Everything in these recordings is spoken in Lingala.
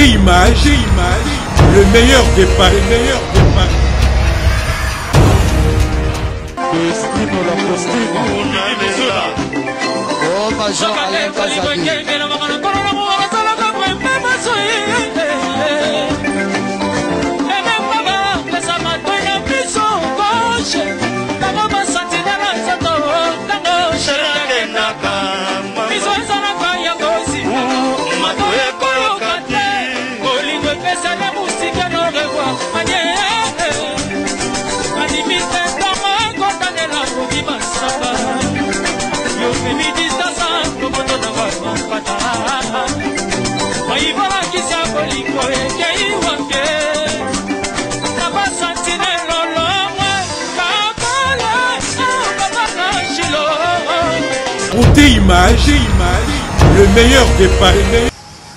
Image, le meilleur des paris, Oh, Major Alain Kazadi. Image, le meilleur des paris.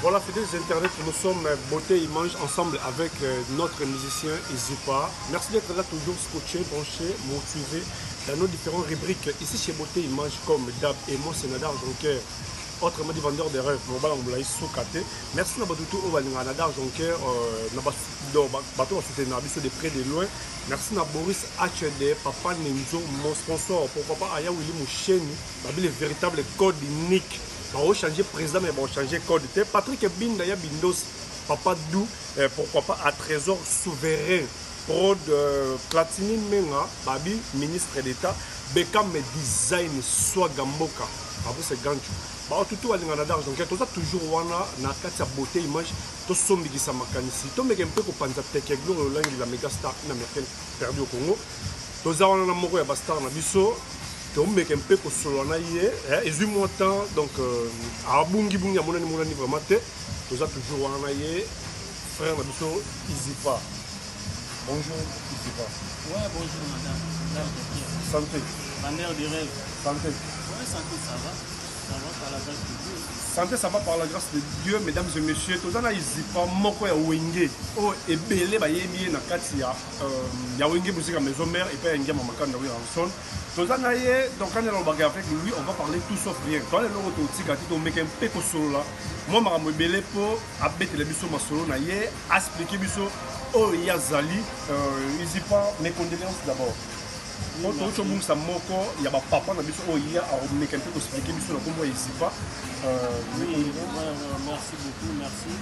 Voilà, fidèles internet, nous sommes Beauté Image ensemble avec notre musicien Izipa. Merci d'être là toujours scotché, branché, motivé dans nos différentes rubriques. Ici chez Beauté Image comme Dab et moi c'est Nadar Jonker, autrement dit vendeur de rêves. Merci à Badoutou au Nadar Jonker, bateau soutenir de près de loin. Merci à Boris HD, Papa Nenzo, mon sponsor. Pourquoi pas Aya Willy Moucheni, le véritable code unique. On va changer président, mais on va changer code. Patrick Bindaya Bindos, Papa Dou, pourquoi pas à Trésor Souverain. Prod Platini Menga, Babi, ministre d'État, Beckham Design, Swagamboka. Babu c'est Ganchu. Bah tout à l'ingénieur donc tout ça toujours wana na kati ya Beauté Image to sombi ki samakanisi to meke mpe ko panza teke gloire langi la méga star na américaine perdu au Congo to za wana na moko ya ba star na biso to meke mpe ko solo na ye ezui montant donc abungi bungi amona ni monani vraiment te to za toujours wana ye frère na biso Izipa. Bonjour Izipa. Ouais, bonjour madame. Santé. Bandeur du rêve. Santé. Ouais, santé ça va. Ça va par la grâce de Dieu. Santé, ça va par la grâce de Dieu, mesdames et messieurs. Tous les Izipa, moko ya wenge. Oh, ebele ba yemi na kati ya wenge musique à maison mère et pas un gamme makan na Ranson. Tous les donc quand on va avec lui, on va parler tout sauf rien. Quand les loro to tika ti to meke mpe ko solo là. Moi mara mo ebele po abete le biso masolo na ye, expliquer biso oh ya zali Izipa mes condoléances d'abord. Quand on a un moko, il y a papa na biso oh hier a remis quelqu'un pour expliquer biso na kombo Izipa. Oui, merci beaucoup, merci.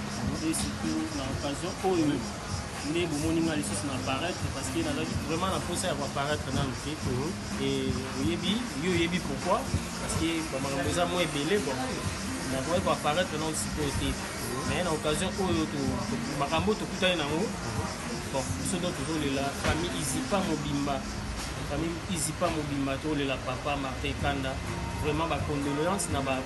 Et surtout dans l'occasion où les moninga les choses n'apparaissent parce qu'il y a vraiment la procès à apparaître dans le fait. Et yebi pourquoi? Parce que comme on a moins belé bon, on va apparaître dans le sécurité. Mais dans l'occasion où makambo to kuta na ngo bon, ce dont toujours la famille Izipa Mobimba. Famille Izipa Mobimba to le la papa Martin Kanda vraiment ba condoléances na ba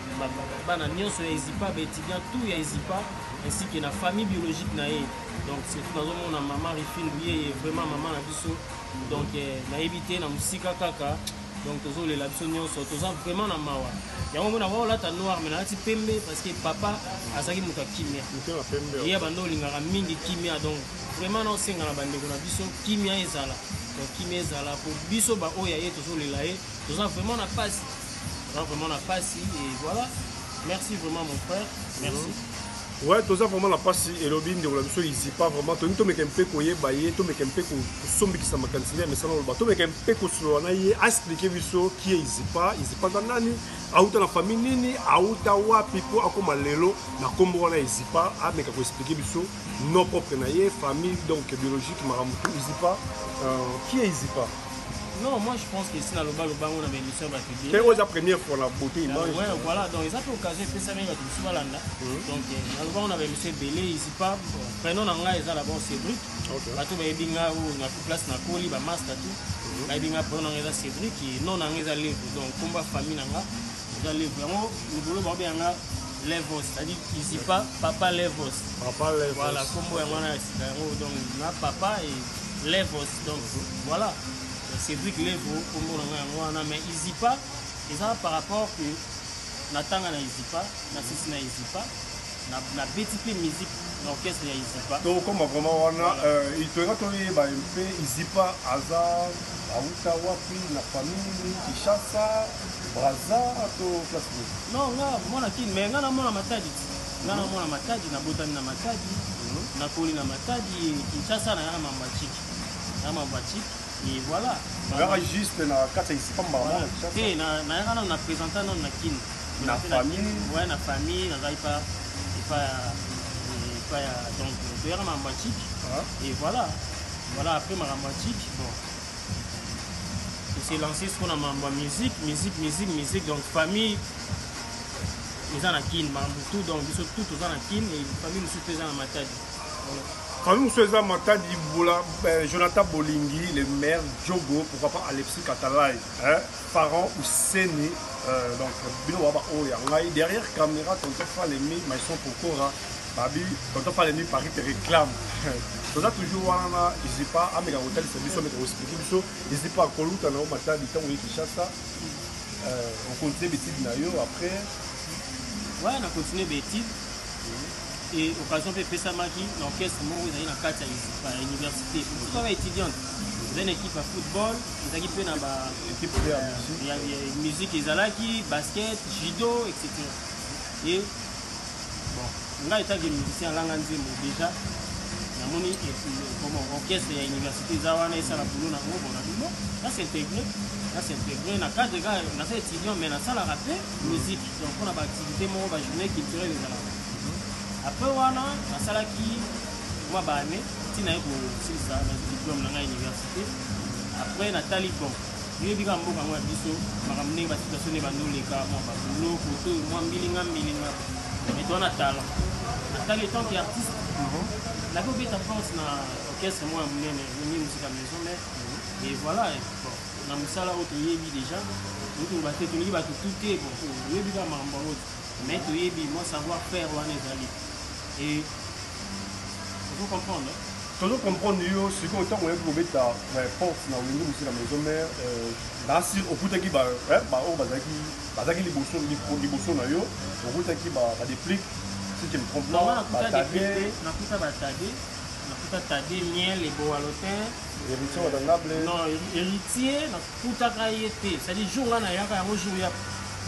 na nyonso ya Izipa ba étudiant tout ya Izipa ainsi que la famille biologique na ye donc c'est tout dans mon maman Rifine lui vraiment maman na biso donc na éviter na musika kaka donc toujours le la biso nyonso toujours vraiment na mawa yango mona wa lata noir mais na ti pembe parce que papa azaki muka kimia et bando lingara mingi kimia donc vraiment na senga na bande ko na biso kimia ezala donc kimia ezala pour biso ba oya ye toujours le laé toujours vraiment na passe vraiment na passe et voilà merci vraiment mon frère merci. Ouais, tout ça vraiment la passe et le bin de la biso Izipa vraiment to meke mpe ko ye baye to meke mpe ko sombi ki sama kantina mais ça no ba to meke mpe ko solo na ye expliquer biso qui est Izipa dans nani auta na famille nini auta wapi po akoma lelo na kombo na Izipa a meka ko expliquer biso non propre na ye famille donc biologique maramutu Izipa qui est Izipa? Non, moi je pense que si dans le bas, on a une émission à publier. C'est la première fois la Beauté Image. Ouais, voilà, donc ils ont fait l'occasion de faire ça avec M. Valanda. Donc, dans le bas, on avait M. Belé, Izipa. Prénom d'Anga, ils ont d'abord Cédric. Bateau, il y a Binga où on a tout place dans Koli, il y a Master tout. Il y a Binga, prénom d'Anga, Cédric, et non d'Anga, ils ont Lévo. Donc, combat famille d'Anga, ils ont Lévo. Nous voulons voir bien Lévos, c'est-à-dire Izipa, Papa Lévos. Papa Lévos. Voilà, combat donc, on a Papa et Lévos. Donc, voilà. Cédric Levo, mais Izipa, ils ont par rapport que Natanga na Izipa, na Sisi na Izipa, na BTP musique, l'orchestre na Izipa. Donc comme vraiment on a, il te retourne un peu Izipa, Aza, Aouta Wapi, la famille, Kishasa, Braza, to place. Non, là, moi na qui, mais là, moi na matadi. ngana mwana Matadi na botani na Matadi na koli na Matadi Kinshasa na yana mambachiki et voilà ngara juste na kata isipa mbala et na yana na présentant non na kin na famille ouais na famille na pas donc de yana mambachiki et voilà après ma mambachiki bon c'est lancé ce qu'on a ma musique donc famille ils ont la kin tout donc ils sont tous dans la kin et famille nous sont dans Matadi. Famille nous sommes dans Matadi, Jonathan Bolingi, le maire Djogo, pourquoi pas Alexis Katalai, parents ou Séné, donc Bino Waba Oya, derrière caméra, quand on fait les mis, mais ils sont pour Cora, Babi, quand on fait les mis, Paris te réclame. Donc là toujours wana, ils y pas, à mes hôtels, c'est bien sûr, mais expliquer, ils y pas à Koluta, na Matadi, tant où ils chassent ça, on continue Bétide Nayo, après. Ouais, on a continué Bétide. Et occasion de Pessamaki, l'orchestre Moro, ils ont une carte à l'université. Vous êtes étudiante, vous avez une équipe à football, vous avez une équipe de musique, Izalaki, basket, judo, etc. Et bon, on a été musicien à Langanzemo déjà. On a un orchestre à l'université Zawana et Salapoulou, là c'est intégré. Là c'est intégré. On a 4 gars, on a des étudiants, mais on a ça la rapper, musique. Donc on a une activité, Moro, une journée culturelle. Après wana nasalaki moi baane tina yeko sisa na diplôme na université après natali bon yo bika mboka ngwa biso makamne ba situation ne bandoleka moi ba boulot photo moi mbilinga mais toi na talent natali tant qu'artiste la go beta France na orchestre moi munene ni musique à maison mais et voilà bon na musala auto yebi déjà nous ba te tuni ba tout est bon yo bika mambo mais to yebi moi savoir faire wana ezali. Et il faut comprendre. Toujours comprendre, ce qu'on entend, on est ta force dans le musée de la maison mère. Là, si au bout de qui va, on va dire que les bossons, au bout de qui va dépliquer, si tu me trompes pas, on a tagué, miel, les boalotins. Héritier, on a non, héritier, on a été. C'est-à-dire, jour là, il y a un jour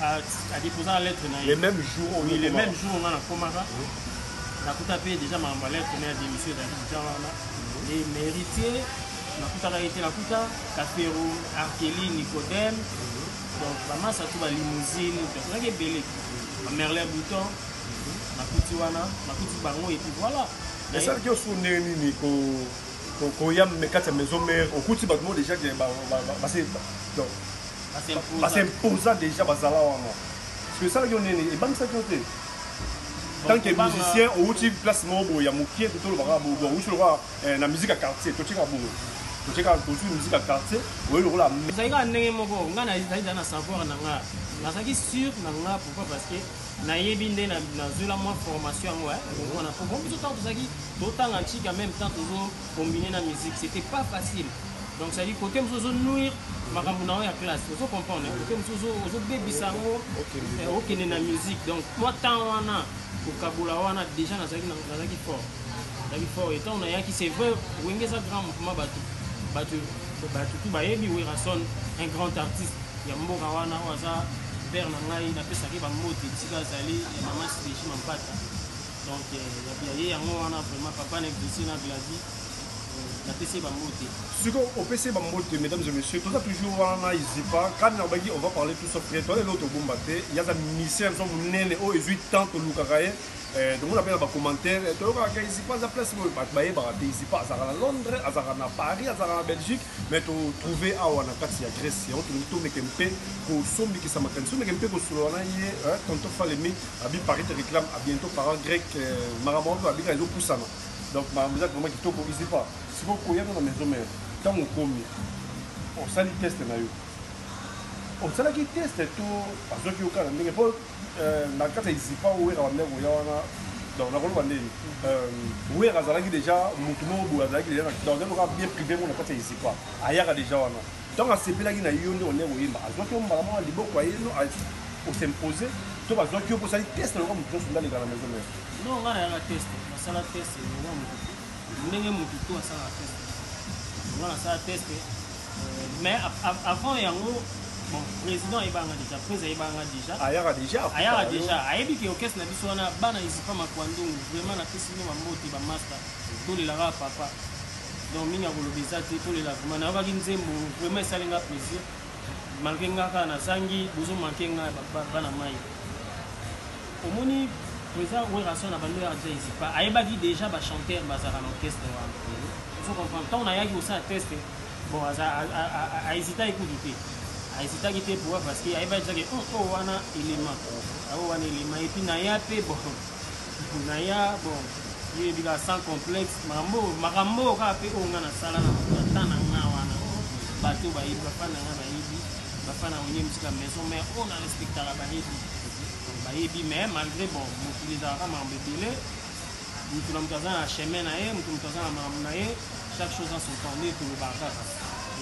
à déposer la lettre. Les mêmes jours, oui, les mêmes jours, on a Komara. On a tapé déjà ma lettre de monsieur et méritier, on a été la Kouta, Caféro, Arkeli, Nicodème, donc vraiment ça tout va limousine, donc on a des belles, Merlin Bouton, on a Kouti Wana, on a Kouti Bango et puis voilà. Mais ça qui est au Néni, qu'on y a mes 4 maisons mères, au Kouti Bango déjà, c'est imposant déjà, parce que ça qui est au Néni, et bien ça qui est tant que musicien, au outil place il y a Moukier, tout le monde, la musique à quartier, tout le monde. Tout le musique à quartier, oui, le rôle à ça y a un savoir, pourquoi parce que na yebinde na zula moi formation ouais on a beaucoup de temps d'autant antique en même temps toujours combiner la musique c'était pas facile donc ça dit côté nous nourrir makamuna ya classe faut comprendre côté nous baby sango OK na musique donc moi tant wana kokabula wana déjà nazaki fort et tant on a qui c'est vrai wengeza grand mouvement batu tout bayebi oui rason un grand artiste ya mboka wana waza père na ngai na pesa ki ba moti tika zali ya mama Sideji Mampata donc ya yango wana vraiment papa na Christine na Gladi na pesa ba moti suko au PC ba moti mesdames et messieurs tout ça toujours wana izipa quand on va parler tout ça après toi l'autre bombate il y a des musiciens sont nene o 18 tant que Lukaraye donc on appelle les commentaires donc ici pas la place ici pas à Londres à Paris à Belgique mais tu trouver à wana kati ya Grèce on te tourne kempe ko sombi ki sama kan sombi kempe ko sulona ye tonto falemi abi Paris te réclame à bientôt parents grec marabout abi ka zo poussana donc ma musique vraiment qui to ko ici pas si vous koya dans la maison mère tant on komi on sali test na yo on sala ki test tout parce que au cas ndenge pour na kata ici pas où era wande ko yana donc na ko wande où era zalaki déjà mutumo bu azalaki déjà donc on va bien privé on na kata ici pas ayaka déjà wana donc a sepelaki na yo nde on est oyemba azoki on mara mo liboko ayeno au s'imposer to ba zoki ko sali test na ko mutumo sunda les gars la maison mère non ngana ya test na sala test ngwa mutumo ndenge mututo asala test ngana sala test mais avant yango bon président ayebanga déjà président ayebanga déjà ayaka déjà ayebi ke orchestre na biso wana bana isipa makwandungu vraiment na pesi no mambote ba master tolelaka papa donc mingi akolobeza te tolela vraiment nayokaki nzembo vraiment esalinga plaisir malgré ngaka nazangi bozo manke nga bana mai omoni président oerason na bando ya déjà isipa ayebaki déjà bachanteur bazala na orchestre wana faut comprendre tant nayaki osala teste bon ahésita ekutu te ahésitaki te pourquoi parce que ayebaki zaki wana élément wana élément et puis naya pe bon naya bon yebika sans complexe makambo kaka pe oyo nga nasala na ta na nga wana bato bayebi bafana nga bayebi bafana onye musika maison mare oyo na respectaka bayebi mais malgré bon mokili ezalaka makambo ebele mutu na moto aza na chemin na ye mutu aza na makambo na ye chaque chose en son temps nde tolobaka kaka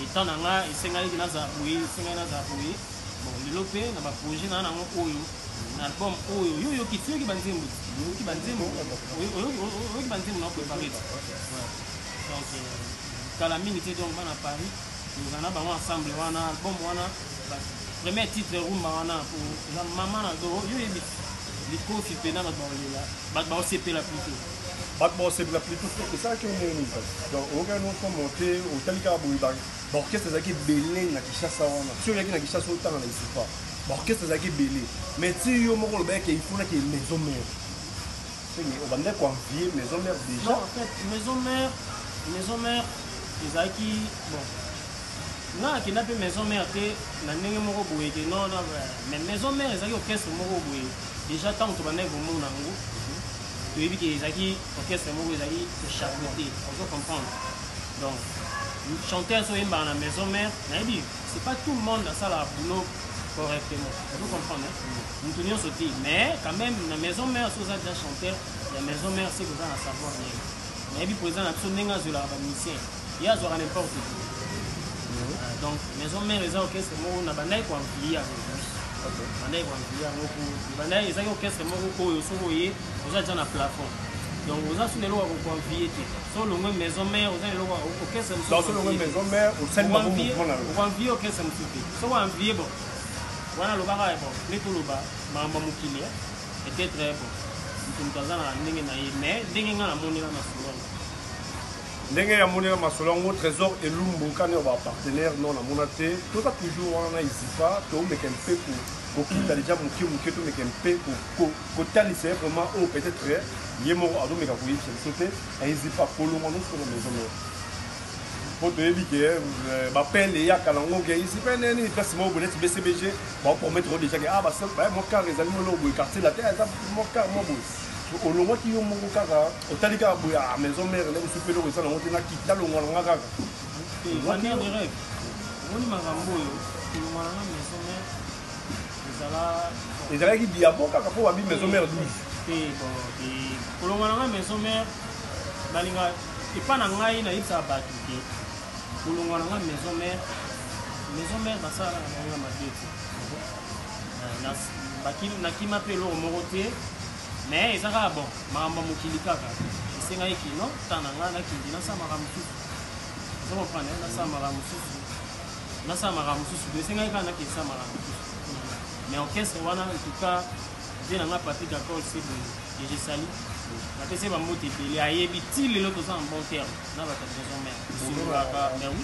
etant na nga esengaki nazala boye bon lelo mpe na baprojet naa nango oyo na album oyo yoyoki banzembo na préparé donc kala mingi te donc bana Paris tozala na bango ensemble wana album wana premier titre rumba wana eza mama na do yoyebi likofi mpena bato baolela bato baosepela plutôt bato baosepela plutôt esalaki oneni donc okaki noso monte otali kaka boye baorchestre ezalaki ebele na Kinshasa wana si oyaki na Kinshasa otanga na isipa baorchestre ezalaki ebele mais ti yo moko olobaki il faut naki maison mare obandaki koenvie maison mare déjà en fait maison mare ezalaki bon nga akenda mpe maison mare te na ndenge moko boye ke non mais maison mare ezalaki orchestre moko boye déjà ntango tobandaki komona yango toyebi ke ezalaki orchestre moko ezalaki chapeauté ozo comprendre donc chanteur so oyembaka na maison mare nayebi c'est pas tout le monde asalaka boulot correctement ozo comprendre mutu nyonso te mais quand même na maison mare so oza déjà chanteur ya maison mare se koza na savoir ndenge nayebi président na biso ndenge azwelaka bamusicien ye azwaka n'importe qui donc maison mare eza orchestre moko na bandaki koamplier bandaki koamplier yango bandaki ezalaki orchestre moko oyo soki oye oza déjà na plafond donc oza so lelo koamplier te so olongwe maison mare oza lelo orchestre mosuokoamplier orchestre mosusu te soko amplier bon wana lobaka bon nde toloba makambo mokili peut-être bon moto aza na ndenge na ye mais ndenge nga namonela na solongo ndenge ya monela masolo yango trésor elumbu kani ya bapartenaire non namona te toza toujours wana na isipa tomeka mpe kokita deja moke tomeka mpe kotalisa ye vraiment oyo peut-être ye moko azomeka koyebisa biso te aisipa kolongwa noso na maison mare po toyebi ke bapele eyaka nango ke isipa neni place moko boye neti bcbg baopromettre deja ke mokar ezali moloko boye quartier la te eza mokar mo boye olongwaki yo moko kaka otali kaka boye maison mare nde mosusu mpe eloko eza nango te nakita longwa nanga kaka manière de rêve omoni makambo oyo kolongwa nanga maison mare ezalaki biabo kaka mpo babi maison mare 12 te bon kolongwa nanga maison mare balinga epa na ngai nayebisaka bato te kolongwa nanga maison mare basalaka na nanga mabe te nakima mpe eloko moko te mais eza kaka bon makambo mokili kaka esengaki kino ntan na ngai nakindi nasala makambo mosusu ozo comprendre nasala makambo mosusu esengaki kaka nakendisa makambo mosusu mais orchestre wana en tout cas vie nanga Patrick Accord c'est boye et je salue napesi bambote ebele ayebi ti lelo toza en bon terme na bato ya maison mare esololaka mais oui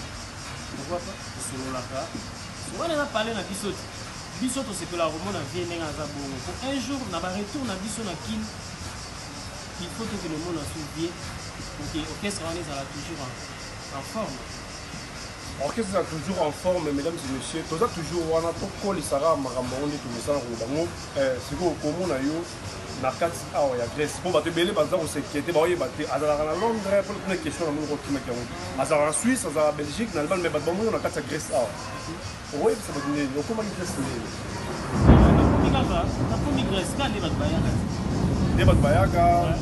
pourquoi pas esololaka wana eza parle na biso te biso tosepelaka komona vie ndenge aza bongo po un jour na baretour na biso na kine il faut tokende omona so vie oke orchestre wana ezala toujours en forme orchestre est toujours en forme, mesdames et messieurs. Tout ça toujours wana toko lisara makambo nde tumesana ko bango siko komona yo na kati awa ya Grèce. Po bato belé banza ko sécurité ba oye baté azala na Londres pour une question na mo ko kima kiango. Azala en Suisse, azala en Belgique, na Allemagne mais bato bango na kati ya Grèce awa. Oye ça va donner yo comment ni Grèce ni. Na komi Grèce ka ne bato bayaka. Ne bato bayaka.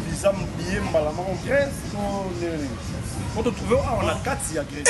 Visa mbié mbala ma Grèce ko ne. On te trouve on a 4 ya Grèce.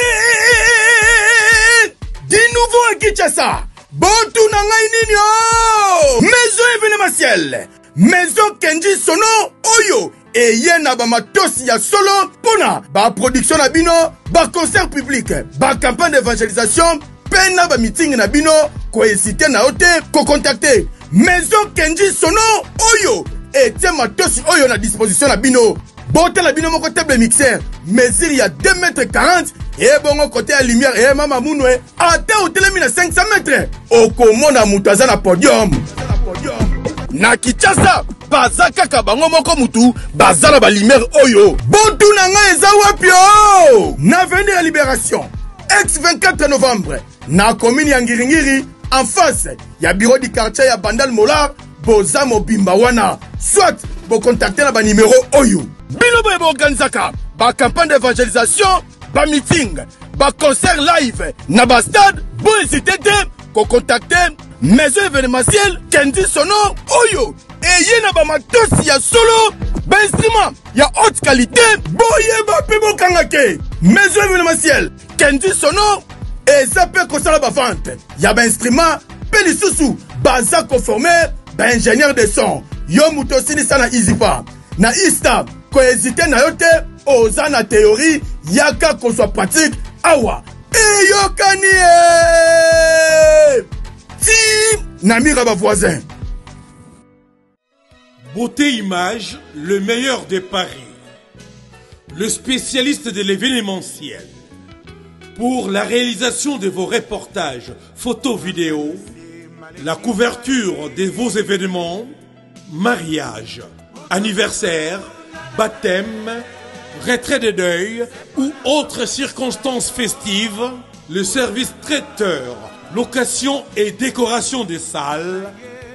Di nouveau à Kinshasa. Bontu na ngai nini oh! Maison événementielle. Maison Kenji Sono Oyo. Et yena ba matosi ya solo pona ba production na bino, ba concert public, ba campagne d'évangélisation, pena ba meeting na bino ko hésiter na ote ko contacter Maison Kenji Sono oyo etie matosi oyo na disposition na bino. Bote la bino moko table mixeur mesure ya 2,40 m et bongo côté à lumière et mama munwe ata hotelemi na 500 mètres okomona mutu aza na podium. Na Kinshasa baza kaka bango moko mutu baza na ba lumière oyo. Bontu na nga eza wapi o? Na venir à Libération ex 24 novembre na commune ya Ngiringiri en face ya bureau du quartier ya Bandal Molar boza mobimba wana soit bo contacter na ba numéro oyo. Bino boye bo organizaka ba campagne d'évangélisation, ba meeting, ba concert live na ba stade, bo hésiter ko contacter maison événementielle Kenji Sono oyo eye na ba matosi ya solo, ba instrument ya haute qualité, boye ba pe bo kangake maison événementielle Kenji Sono et ça peut consommer la vente. Il y a un instrument, pelisusu, baza conformé, ingénieur de son. Yo mutosini sana izipa. Na ista, ko hésiter na yote, oza na théorie, yaka qu'on soit pratique, awa. Et yo kanie! Ti, namira ba voisin. Beauté Image, le meilleur de Paris. Le spécialiste de l'événementiel. Pour la réalisation de vos reportages, photos, vidéos, la couverture de vos événements, mariage, anniversaire, baptême, retrait de deuil ou autres circonstances festives, le service traiteur, location et décoration des salles,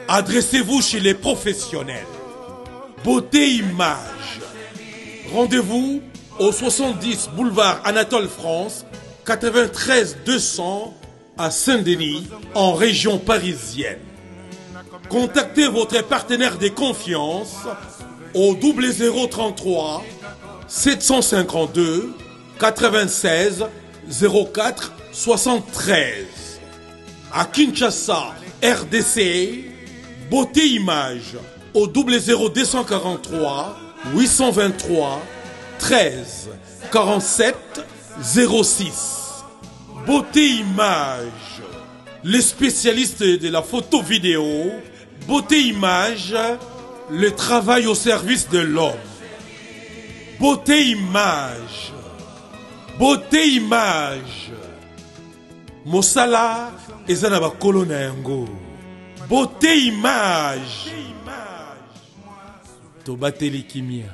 adressez-vous chez les professionnels. Beauté Image. Rendez-vous au 70 boulevard Anatole France, 93 200 à Saint-Denis, en région parisienne. Contactez votre partenaire de confiance au 0033 752 96 04 73. À Kinshasa, RDC, Beauté Image au 00243 823 13 47 06. Beauté Image, les spécialistes de la photo vidéo. Beauté Image, le travail au service de l'homme. Beauté Image, Beauté Image. Mosala ezana ba kolona yango. Beauté Image. Tobateli kimia.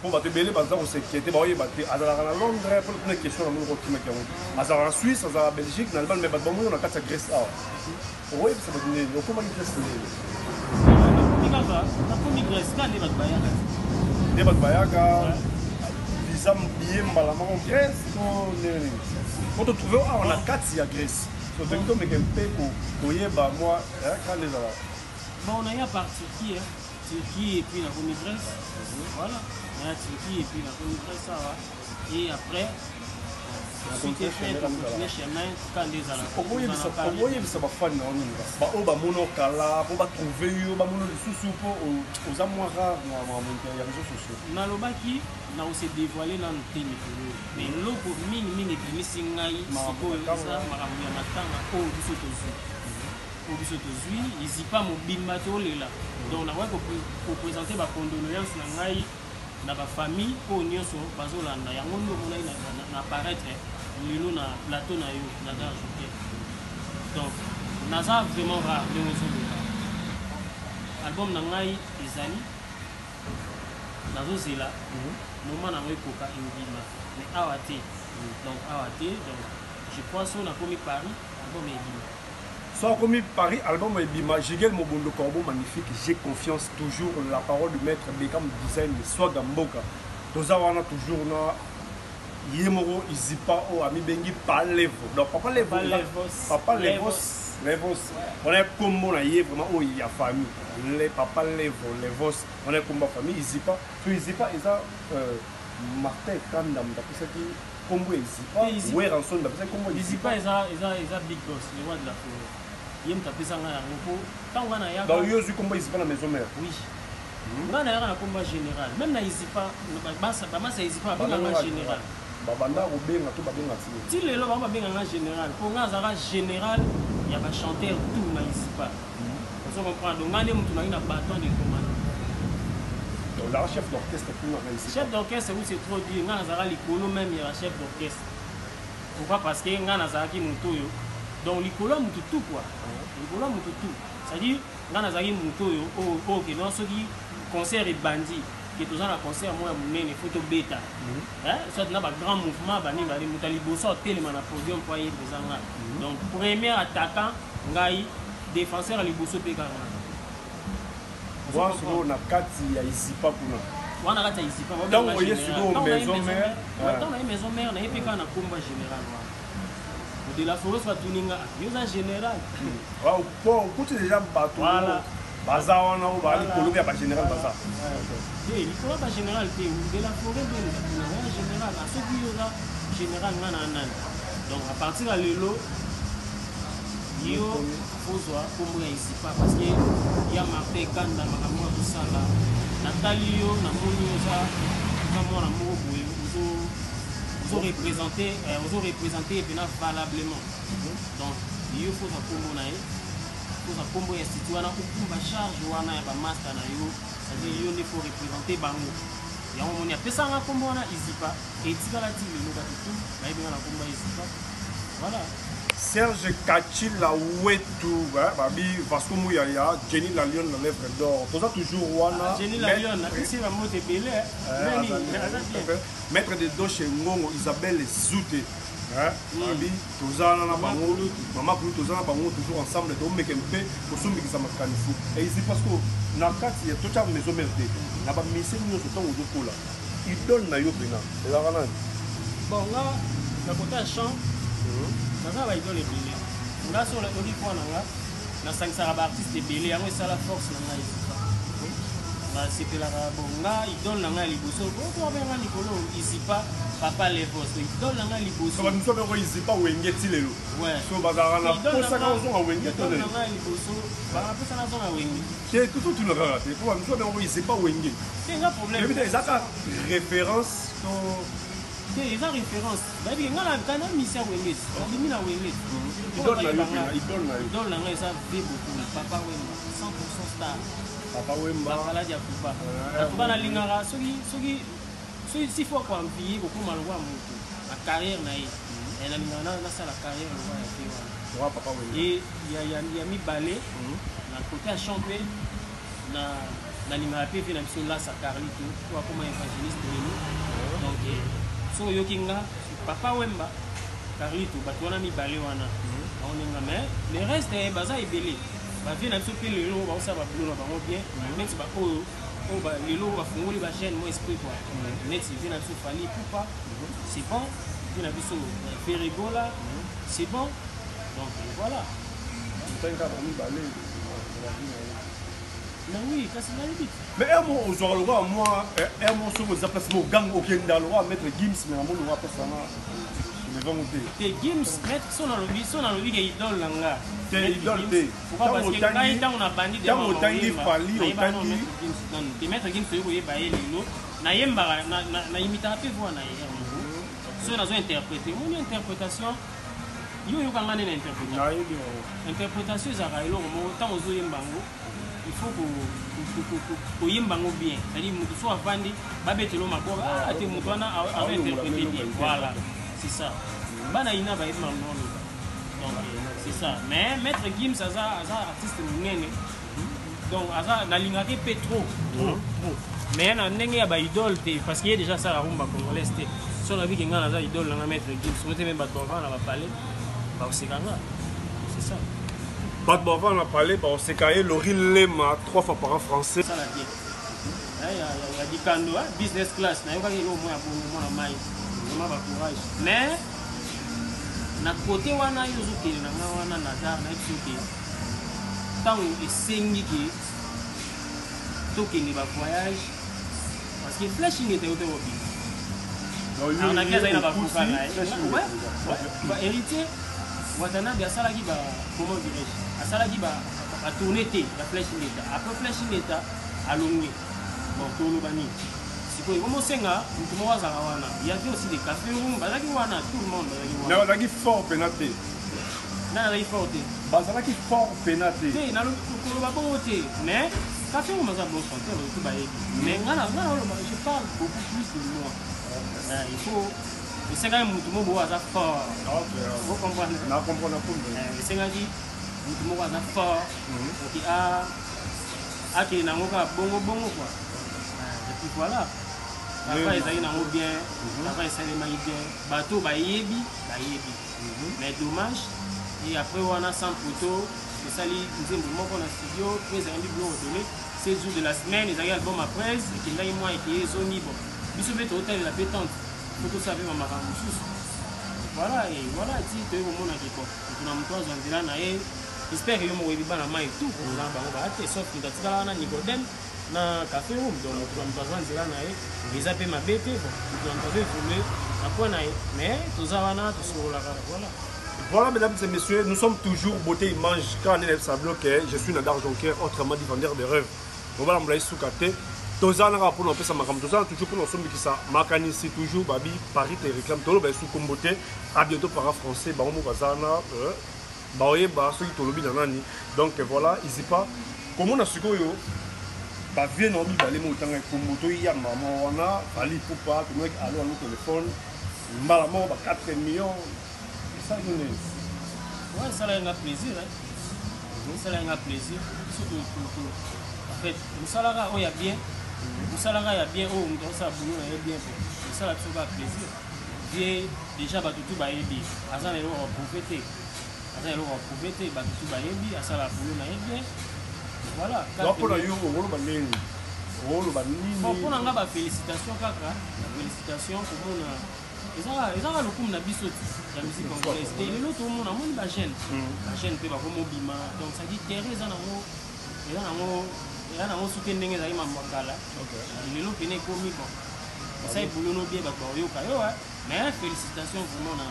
Pour battre belé, par exemple, c'est qui était barré, battre à la Londres, pour une question, on a qui m'a dit, à la Suisse, à la Belgique, dans le Allemagne, mais battre on a quatre Grèce. Oui, ça va donner. Donc comment il Grèce? La première Grèce, quand les Bayaga. Les Bayaga, visa billet, malaman en Grèce. Quand on trouve, on a quatre il y a Grèce. Donc comme quelqu'un paye pour y bah moi, quand les alors. Bon, on a eu par Turquie, Turquie et puis la première Grèce. Voilà. La Turquie et puis la première Grèce, ça va. Et après, suite est faite, on continue chez Nain, quand les alas. Comment il ça va faire non? Bah oh bah mono kala, on va trouver bah mono le sous aux amours il y a réseaux sociaux. Na lobaki na aussi dévoilé dans le thème mais loko mini missing ngai siko ça maramu ya matanga ko biso tozui izipa mobimba to lela donc na wa ko présenter ba condoléances na ngai na ba famille ko nyonso bazolanda yango ndo mona na apparaître lelo na plateau na yo na garde donc naza vraiment rare de album na ngai ezali nazozela moment na moi koka indima mais awate donc je crois que on a commis Paris album indima soit commis Paris album indima Jigel Mobondo Corbeau magnifique j'ai confiance toujours la parole du maître Beckham design soit Gamboka tozawana toujours na yemoro izipa o ami bengi palevo donc papa levos on est comme on a vraiment oh il y a famille les papa levos on est comme famille izipa ça Martin Kandam d'après ça qui combo izipa ouais rançon d'après ça combo izipa ça big boss le roi de la forêt yem tapé ça ngana ngoko tant ngana ya dans yozu combo izipa na maison mère oui ngana ya na combat général même na izipa basa izipa ba ngana général babanda kobenga to babenga ti lelo bango babenganga général mpo nga azalaka général ya bachanteur tout na isipa ozo comprendre donc nga nde motu nangi na baton de commande ozalaka chef d'orchestre kuna na isipa chef d'orchestre oui c'est trop dur nga nazalaka likolo même ya chef d'orchestre pourquoi parce que nga nazalaki motu oyo donc likolo ya motu tout quoi likolo ya motu tout c'est-à-dire nga nazalaki motu oyo oyo okendanga soki concert ebandi ke toza na concert moko ya monene fo tobeta soit na bagrand mouvement baninga ali moto aliboso atelema na podium mpo ayeba eza nga donc premier attaquant ngai défenseur aliboso mpe kaka wana sikoyo na kati ya isipa kuna wana kati ya isipa ntango oye sikoyo maison mare ntango naye maison mare naye mpe kaka na komba général wana de la force batuninga yo oza général po okuti deja bato baza wana oyo baali kolobi ya bagénéral baza likolo ya bagénéral te de la forêt bene batunanga ya général asoki yo oza général nga na nani donc à partir ya lelo yo ozwa kombo ya isipa parce que ya martin ekanda makambo ya kosala natali yo namoni oza mwana moko boye ozoreprésente epena valablement donc yo kozwa kombo na ye kozwa kombo ya institut wana okumba charge wana ya bamaster na yo c'est-à-dire yo nde fo représente bango yango moni apesanga kombo wana isipa etikala ti lelo bato tu bayebenga na kombo ya isipa voilà Serge Kachila Wetu, babi Vasco Mouyaya, Jenny la Lyon, la lèvre d'or. Tout ça toujours Wana. Jenny la Lyon, ici la mot est belé. Maître de dos chez Ngongo, Isabelle Zouté. Babi, tout ça, maman Koulou, tout ça, toujours ensemble, donc mais qu'un peu pour soumettre ça m'a qualifié. Et ici parce que na kati il y a tout ça maison merde. Na ba mission nous autant au dokola. Il donne na yo bena. Et là bon là, na côté champ. naza baidole ebele nga so oki mpo na nga nasangisaka baartiste ebele yango esala force na ngai basepelaka bon nga idole na ngai liboso otoabenga likolo isipa papa levos idole na ngai liboso bato beko isipa wenge ti lelo so bazalaka na posaka ozonga wenge idole na ngai liboso bapesana azonga wenge te tututuna kaka te po bato beko isipa wenge te eza problème ezaka référence to eza référence bayebi nga na misi ya wengeti nandimi na wengeti idole na ngai eza ve beaucoup papa wemba 100% star papa wemba bakaladi ya kuba bato banalingaka soki si fois koamplie kokoma lokwa moto na carrière na ye nalingaka nasala carrière lokwa ya te wana e ya mibale na côté ya champe nalingaka mpe ve na biso lasa carlito po akoma évangéliste lelo donc so yoki nga papa wemba carlito bato wana mibale wana aonenga mais le reste baza ebele bavie na biso mpe lelo baosala babilo na bango bien neti baoyo lelo bafungoli bachaine mo esprit quoi neti vie na biso fali pupa c'est bon vie na biso ferigola c'est bon donc voilà mais oui kasi nayebi mais un mot ozwaka lokwa moi un mot soki oza place mo gang okenda lokwa maître gims mais namoni lokwa pesanga levango te gims maître so nalobi ke idole na nga te idole te ngai ntango na bandi ntango otangi fali otangi te maître gims oyo koyeba ye lelo nayembaka nayimitaka mpe voi na ye so nazo interprété moni interprétation yo oyokanga nde na interprétation ezalaka eloko moko ntango ozoyemba ngo il faut koyemba ngo bien c'est-à-dire moto so avandi babetelo maboko ate moto wana azointerprété bien voilà c'est ça bana ina bayebi mamono donc c'est ça mais maître gims aza artiste monene donc aza nalingaki mpe trop mais na ndenge ya baidole te parce que ye déjà asala rumba congolaise te so nabi ke nga naza idole nanga maître gims ote me bato bavanda na bapale baoseka nga c'est ça bato bavanda na pale baoseka ye Lori Lema 3 fois par an français sala bien ya dikando business class nayokaki elo mwa ya mwana mai vraiment bacourage mais na kote wana yo ozokende na nga wana nazar nayebi soki ntango esengi ke tokende bavoyage parce que flashing ete yo te kobima naki azali na bakufa na ye héritier watanabe asalaki comment dirais-je asalaki batourne te ya flashing eta après flashing eta alongwe bon toloba nini sikoyo omosenga mutu moko azala wana. Il y avait aussi des cafés room bazalaki wana, tout le monde bazalaki wana. Na bazalaki fort penate. Na bazalaki fort te. Bazalaki fort penate. Te na lokoloba bongo te, mais café room baza bon chanteur tout bayebi. Mais ngana je parle beaucoup plus de moi. Il faut esenga mutu moko aza fort. Vous comprenez? Na comprendre tout. Esenga ki mutu moko aza fort. Donc akili nango kaka bongo quoi. Et puis voilà. Après ezali nango bien, après esalemaki bien, bato bayebi. Mais dommage, et après wana sans photo, esali nzembo moko na studio, puis ezali biloko donné, 16 jours de la semaine, ezali album après, ekendaki mwa ekeye ezongi bon. Biso mpe total la pétante, photo ça avec makambo mosusu. Voilà, et voilà, ti toyebi komona keko, tuna moto azwa nzela na ye. J'espère que yo moko yebi bana mai tout pour na bango ba te sauf que ndatikala wana Nicodème na café room donc tuna moto azwa nzela na ye eza pe mabe te bon tuna moto azwa évoluer na point na ye mais toza wana tosololaka voilà. Voilà, mesdames et messieurs, nous sommes toujours beauté image quand on est Sablo que je suis Nadar Jonker, autrement dit vendeur de rêves. On va l'emblayer sous côté. Tozana pour nous faire ça makam. Tozana toujours pour nous sommes qui ça. Makani c'est toujours babi Paris te réclame tolo ba sous comme beauté. À bientôt para français ba mo bazana ba oye ba ceux qui tolobi na nani. Donc voilà, ici pas comment on a su yo ba vient no mi balé mo tanga ko moto ya maman wana bali pour pas que moi allo au téléphone. Mbala mo ba 4 millions. Ça ouais, ça a un plaisir. Ça a un plaisir. Surtout, en fait, le salaire, il y a bien. Le salaire, il y a bien. Oh, on ça boulot, il y a bien. Le salaire, c'est un plaisir. Bien, déjà, tout va aider. Azan est là pour profiter. Azan est là pour profiter. Tout va aider. Azan la boulot, il y a bien. Voilà. Pour la yo, on va aller. On va aller. Pour la ngaba félicitations, kaka. Félicitations pour mon. Ils ont le coup de biso la musique congolaise. Et l'autre tout le monde a mon chaîne. La chaîne peut pas comme bima. Donc ça dit terre ils en ont soutien ndenge za ima mwakala. Et l'autre pene komi bon. Ça est boulot no bien ba yo ka yo mais félicitations vraiment na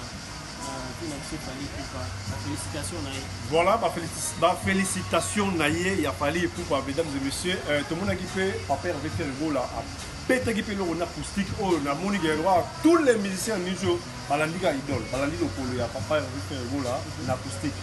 félicitations na. Voilà, félicitations na il y a fallu pour mesdames et messieurs tout le monde a kiffé papa avec le gros là. Pété qui fait le acoustique, oh, na moni guerroir, tous les musiciens nijo, balandika idole, balandika polo, ya papa avec le gros là, l'acoustique.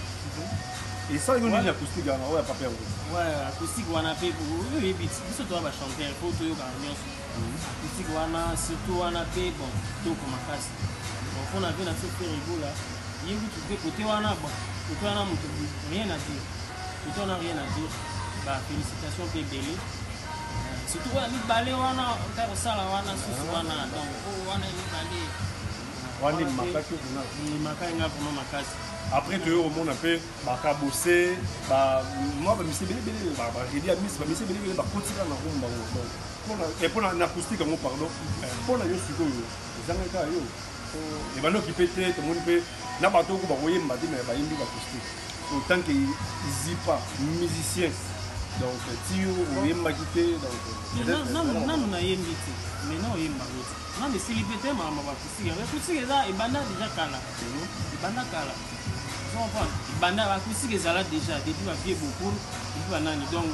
Et ça, il y a une acoustique, ouais, papa. Ouais, acoustique, on a fait pour eux, et puis, si tu vas chanter, il faut que tu aies acoustique, on a surtout, on a fait, bon, tout comme ma casse. Donc, on a vu dans ce période là, il y a eu tout côté, on a, bon, côté, on a rien à dire. Côté, on a rien à dire. Bah, félicitations, Bébélé. Surtout on a mis balé wana on sala wana susu wana donc wana ni balé wana makaki ni makanga pour makasi après tu au monde un peu baka bosser ba moi ba misi belé ba redi a misi ba misi belé ba kotika na rumba donc pour la acoustique ngo pardon pour la yo siko yo zanga ka yo et bano qui pété tout le monde peut na bato ko ba koyemba te mais ba yimbi ba acoustique autant que ils y pas musicien. Donc, si vous avez quitté, donc. Non, na yembi te. Mais non, yemba te. Non, mais si libété, ma acoustique. Acoustique, ça, et banda déjà kala. Et banda kala. Vous comprenez? Banda acoustique, ça là déjà. Depuis ma vie beaucoup. Depuis banani. Donc,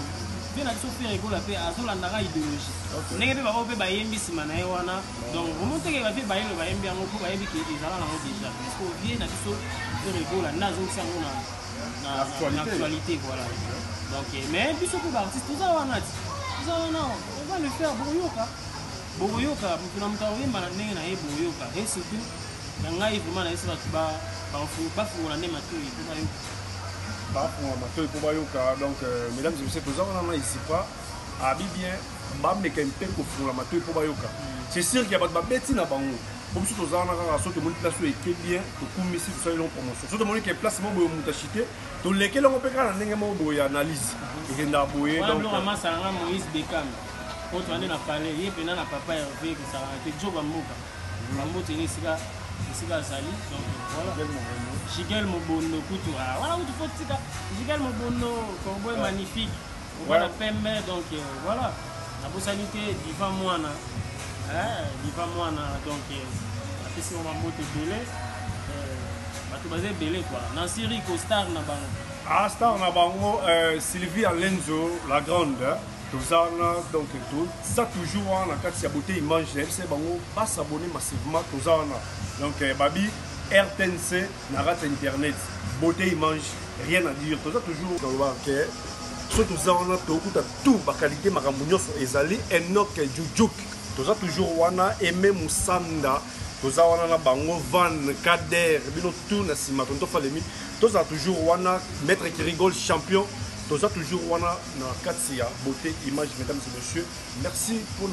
bien à ce faire école, après, à la nara idéologie. N'est pas pas ba yembi si mana wana. Donc, remontez que va faire ba yembi en gros, ba yembi qui est là déjà. Parce qu'on vient à ce faire école, na zone ça on a l'actualité, voilà. Donc, mais puis surtout l'artiste, tout ça on va le faire Boyoka. Boyoka, pour nous montrer maintenant na Boyoka. Et surtout, na ngai vraiment na esa ba pour la name matoi pour Boyoka. Ba pour matoi pour Boyoka. Donc, mesdames et messieurs, tout ça on a ici pas abi bien ba mekempe pour la matoi pour Boyoka. C'est sûr qu'il y a pas de bêtise na bango. Comme si tu as un saut de mon place qui est bien, tu peux ici tout ça une promotion. Surtout mon qui est place mon boy moutachité, tu lesquels on peut faire un n'engagement boy analyse. Et n'a boy donc. On ramasse un Moïse Bekam. Quand on est dans parler, il y a plein de papa Hervé qui ça a été job à Moka. Mambo tenir ici là Zali. Donc voilà. Jigel Mobono Couture. Voilà où tu faut tika. Jigel Mobono, Congo est magnifique. Voilà Pembe donc voilà. La possibilité d'Ivan Moana. Diva Moana donc après si on va monter belé tu vas belé quoi dans série co star na bango star na bango Sylvie Alenzo la grande Tozana, donc tout ça toujours en cas de beauté image, c'est bon, pas s'abonner massivement Tozana. Donc Babi, RTNC, Narat Internet, beauté image, rien à dire. Toza toujours dans le marqué. Surtout Tozana, tout la qualité Maramounios ezali Enoch Djoujouk. Toza toujours wana aimé Moussanda. Toza wana bango Van Kader, bino tout na sima tonto falemi. Toza toujours wana maître qui rigole champion. Toza toujours wana na Katsia beauté image mesdames et messieurs. Merci pour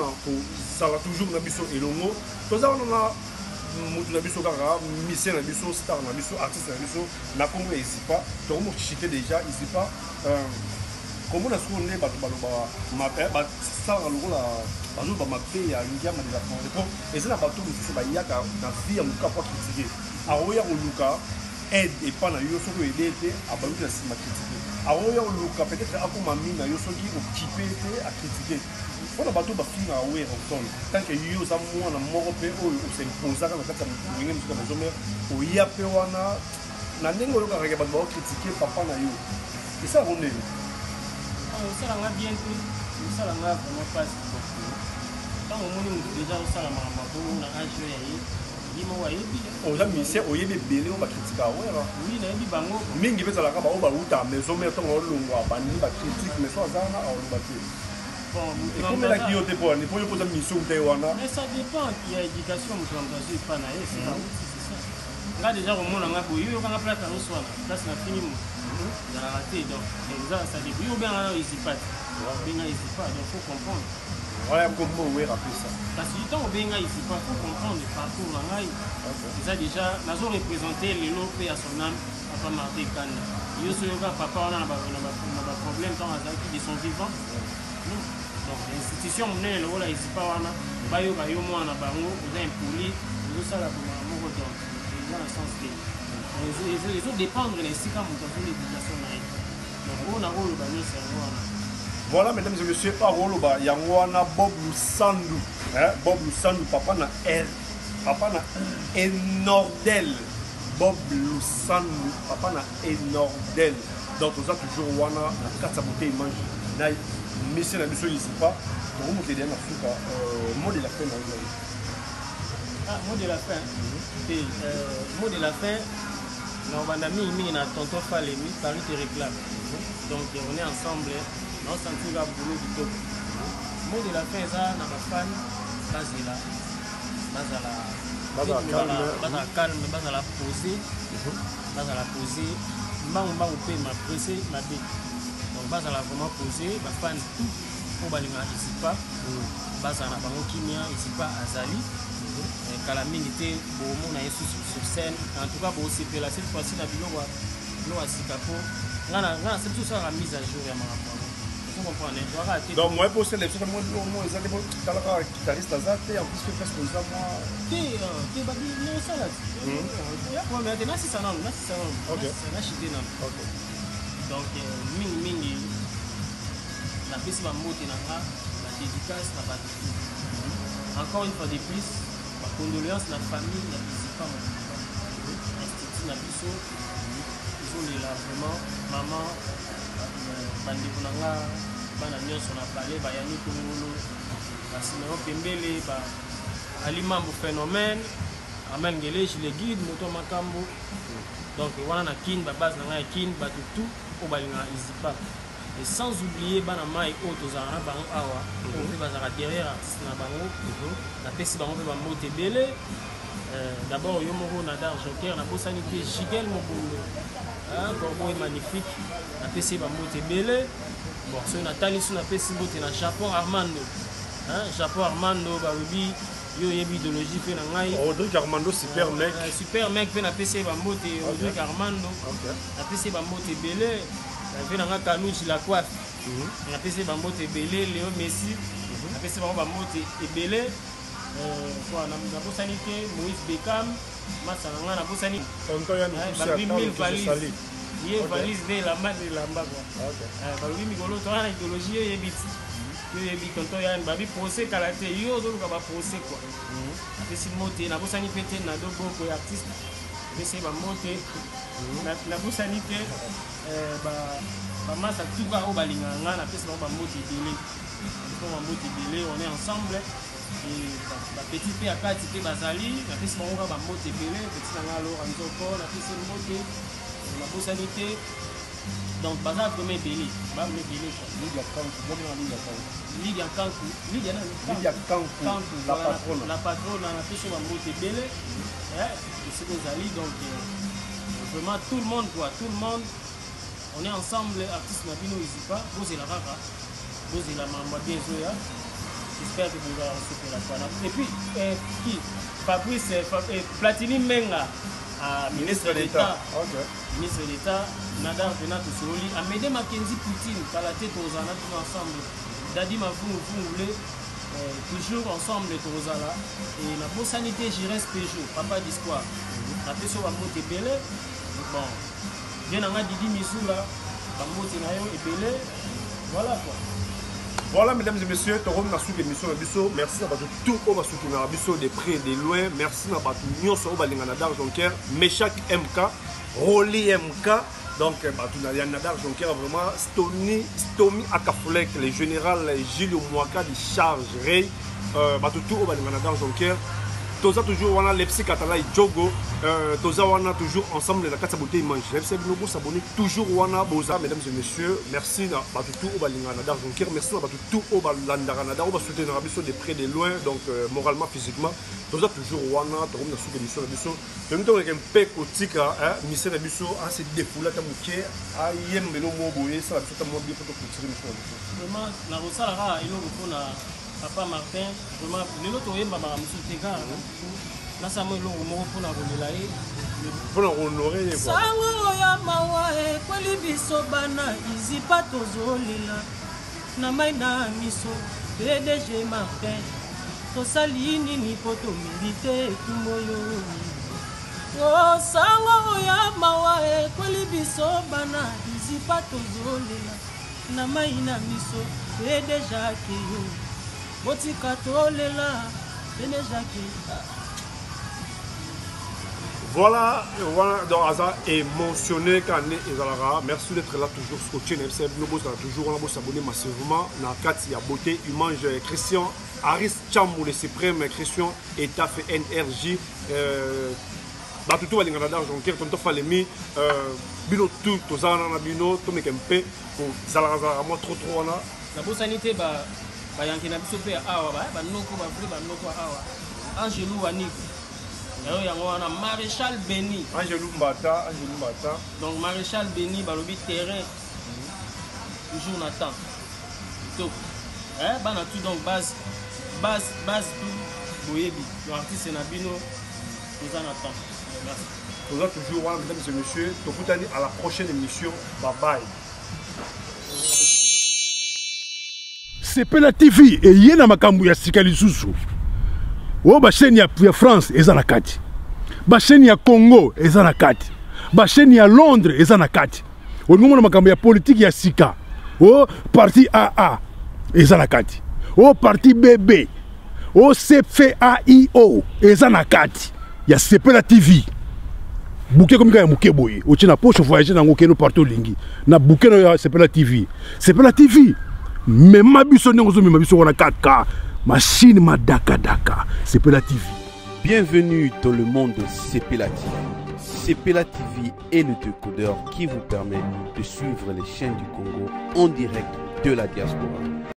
ça va toujours na biso elongo. Toza wana mutu na biso kaka mission na biso star na biso artiste na biso na Congo Isipa. To mo chité déjà Isipa comment na sonné ba baloba ma ba star lokola bazo ba mape ya ngiyama de la France. Et c'est na bato musu ba yaka na vie muka pour critiquer. Aroya oluka aide et pas na yo soko aider à baluka na sima critiquer. Aroya oluka peut-être akoma mina yo soki occupé à critiquer. Pour la bateau bafina awe en tant que yo za mwana moko pe oyo s'imposer na kata ngenge musuka bazomera oya pe wana na ndenge oloka ka bato ba critiquer papa na yo. Et ça on est ça l'a bien pris, ça l'a vraiment pas. Quand on est déjà au salon, on a un jeu on a mis ça, on a mis belé, on va critiquer. Oui, il a mis bango. Mingi peut la kaba, on va outa, mais on met ton longo, bani ba critique, mais soit ça on va battre. Bon, et comme la qui est pour ne pas poser mission de wana. Mais ça dépend, il y a éducation, je suis pas naïf, c'est ça. Là déjà au monde on a boyé, on a place à nous soir, place na fini. Dans la raté donc ça début ou bien là ici pas. Bien ici pas, donc faut comprendre. Voilà comment on rappeler ça. Parce que tant bien ici pas faut comprendre le parcours là ngai. Ça déjà nous avons représenté les lopé à son âme papa Martin Kane. Yo so yoka papa on a problème tant qui sont vivants. Donc l'institution menée le rôle ici pas wana bayo mwana bango vous impoli vous ça la pour mo donc dans le sens que les autres dépendre les six camps de l'éducation. Donc on a rôle banyo cerveau. Voilà mesdames et messieurs, parole ba yangwana Bob Lusandu, Bob Lusandu papa na R, papa na Enordel. Bob Lusandu papa na Enordel. Donc on a toujours wana na kata beauté image. Na mission na biso ici pas. Pour vous montrer na Afrika mot de la fin dans le ah mot de la fin. Et mot de la fin. Non, on a tonton Falemi, Paris te réclame. Donc on est ensemble, on sentit le boulot du top. Mot de la fin, ça, on a ma fan, Bazela, calme, Bazala poser, Bang ou m'a pressé, ma bête. Donc Bazala vraiment poser, ma fan tout, pour Balinga ici pas, Bazala Bango Kimia, ici pas Azali. Calamité, on a sur scène. En tout cas, c'est cette fois-ci, la vidéo c'est tout ça la mise à jour. Donc, moi, pour celle-là, je moi, ils allaient voir guitariste en plus que presque aux amours. Donc, Ming, la piste va monter la dédicace, encore une fois de plus. Condoléances à la famille, la Isipa, Institut Nabiso, ils ont là vraiment, maman, Bandekunanga, Bananios, on a parlé, Bayani Kongolo, Basimeo Pembele, Alimambo Phénomène, Amen Gele, je les guide, Moto Makambo. Donc, on a Kin, Babaz Nanga Kin, Batutu, Obalina Isipa. Et sans oublier Banama et autres Bango Awa, on fait derrière artiste na Bango, la PC Bango va monter belé. D'abord, Yomoro Nadar Joker, la Bossanité Chigel Mobondo. Corbeau est magnifique, la PC va monter belé. Bon, c'est Nathalie sur la PC Boté, na Japon Armando. Japon Armando, Barubi, Yo Yebi idéologie, fait na Rodrigue Armando, super mec. Super mec, fait la PC va monter, Rodrigue Armando. La PC va monter belé. Il y a un canouche la coiffe. Il y a PC Bambote Belé, Léo Messi. Il y a PC Bambote Belé. La Bossanité, Moïse Beckham. Massananga, la Bossanité. Il y a 8000 valises. Il y a valise de la main de la main. Il y a une idéologie. Il y a un procès kalaté. Il y a un procès. Il y a un Bossanité, il y a un artiste. PC Bambote. La Bossanité. Masa tuka o balinga nga na pesa ba moti délai on est ensemble. Et la petite fille à 4 c'était Bazali, la petite maman va monter belé, petit nangalo Anzoko, la petite monter, la bonne sanité. Donc Bazal premier belé, va me belé quoi. Ligue à Kankou, la patronne la petite va monter belé. C'est Bazali donc vraiment tout le monde quoi, tout le monde. On est ensemble, artistes Nabino Izipa, vous et la Rara, vous et la Mamba bien Zoya. J'espère que vous allez recevoir la fois. Et puis, qui Fabrice Platini Menga, ministre d'État. Ministre d'État, Nadar Benato Soli, Amédée Mackenzie Poutine, à la tête aux Anna, tout ensemble. Dadi Mavou, vous voulez, toujours ensemble, Tozala. Et la bonne sanité, Jires Peugeot, papa d'histoire. La personne va monter belé. Bon, bien en a Didi Missoula, va monter Nayo et belé. Voilà quoi. Voilà, mesdames et messieurs, tu as su l'émission Nabiso. Merci à tout le monde qui a des près et des loin. Merci à tout le monde Nadar Jonker, Meshak MK, Rolly MK. Donc, Nadar Jonker vraiment Stomi Akafoulek, le général Gilles Mouaka de charge Rey. Tout le monde Nadar Jonker. Toza toujours on a les psychatala Jogo, Toza on a toujours ensemble la carte beauté image. FC Binobo s'abonner toujours on a boza mesdames et messieurs. Merci à tout au balingana d'Arjonker, merci à tout au balandarana, on va soutenir Rabiso de près de loin donc moralement physiquement. Toza toujours on a tout na sous émission Rabiso. De nous donner un peu kotika mission Rabiso à se défouler ta mouké à yembelo mo boye ça tout à monde bien pour continuer mission Rabiso. Vraiment la rosalara il faut na Papa Martin, vraiment, les autres ont été là, là, ça m'a pour la rouler. Pour la honorer, Sango ya mawae, kweli biso bana, izi pato zolila. Na maina miso, PDG Martin. Tosali nini poto milite kumoyo. Oh, sango ya mawae, kweli biso bana, izi pato zolila. Na maina miso, PDG Keyo. Voilà, donc Aza émotionné quand Ezalara. Merci d'être là toujours scotché. Nous toujours on a s'abonner massivement. Na Kati ya beauté, image Christian Aris Chambou le suprême Christian État fait NRJ. Tout le monde Jonker, tonton Falemi, bino tout, tozana na bino, to mekempe, pour Zalarazara moi trop on a. La bonne sanité bayanki na biso pe awa ba noko ba pri ba noko awa Angelou Wanik yayo yango wana Maréchal Beni Angelou Mbata donc Maréchal Beni balobi terrain toujours n'attend donc bana tout donc base tout boyebi l'artiste na bino nous en attend merci nous a toujours voilà mesdames et messieurs donc à la prochaine émission bye bye. Sepela TV et yena makambu ya sika lisusu. O ba chaîne ya France eza na kati. Ba chaîne ya Congo eza na kati. Ba chaîne ya Londres eza na kati. O ngomona makambu ya politique ya sika. O parti AA eza na kati. O parti BB. O CFAIO eza na kati. Ya Sepela TV. Bouquet comme ya muke boye. O tina poche voyager na ngokeno partout lingi. Na bouquet no ya Sepela TV. Sepela TV. Mais ma biso n'engozo mais ma biso on a 4K machine ma daka Sepela TV. Bienvenue dans le monde de Sepela TV. Sepela TV est le décodeur qui vous permet de suivre les chaînes du Congo en direct de la diaspora.